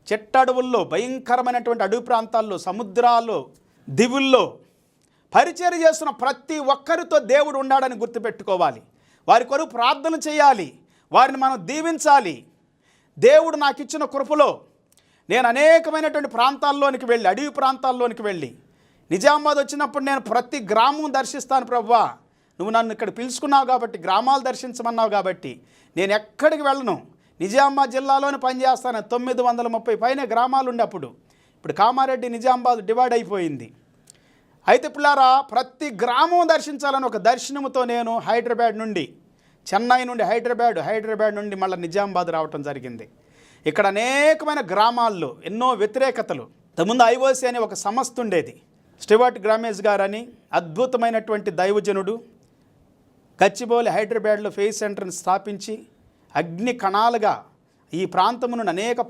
చెట్టడవుల్లో, భయంకరమైనటువంటి అడవి ప్రాంతాల్లో, సముద్రాల్లో, దివుల్లో పరిచర్య చేస్తున్న ప్రతి ఒక్కరితో దేవుడు ఉన్నాడని గుర్తుపెట్టుకోవాలి. వారి కొరకు ప్రార్థన చేయాలి, వారిని మనం దీవించాలి. దేవుడు నాకు ఇచ్చిన కృపలో నేను అనేకమైనటువంటి ప్రాంతాల్లోనికి వెళ్ళి, అడవి ప్రాంతాల్లోనికి వెళ్ళి, నిజామాబాద్ వచ్చినప్పుడు నేను ప్రతి గ్రామం దర్శిస్తాను ప్రభువా, నువ్వు నన్ను ఇక్కడ పిలుచుకున్నావు కాబట్టి, గ్రామాలు దర్శించమన్నావు కాబట్టి నేను ఎక్కడికి వెళ్ళను. నిజామాబాద్ జిల్లాలోనే పనిచేస్తాను. 930 పైన గ్రామాలు ఉండే అప్పుడు. ఇప్పుడు కామారెడ్డి నిజామాబాద్ డివైడ్ అయిపోయింది. అయితే పిల్లారా, ప్రతి గ్రామం దర్శించాలని ఒక దర్శనముతో నేను హైదరాబాద్ నుండి, చెన్నై నుండి హైదరాబాద్ నుండి మళ్ళీ నిజామాబాద్ రావటం జరిగింది. ఇక్కడ అనేకమైన గ్రామాల్లో ఎన్నో వ్యతిరేకతలు. ఇంతకుముందు ఐఓసి అనే ఒక సంస్థ ఉండేది. స్టీవర్ట్ గ్రామేజ్ గారని అద్భుతమైనటువంటి దైవజనుడు గచ్చిబౌలి హైదరాబాద్లో ఫెయిత్ సెంటర్ని స్థాపించి అగ్ని కణాలుగా ఈ ప్రాంతమును అనేక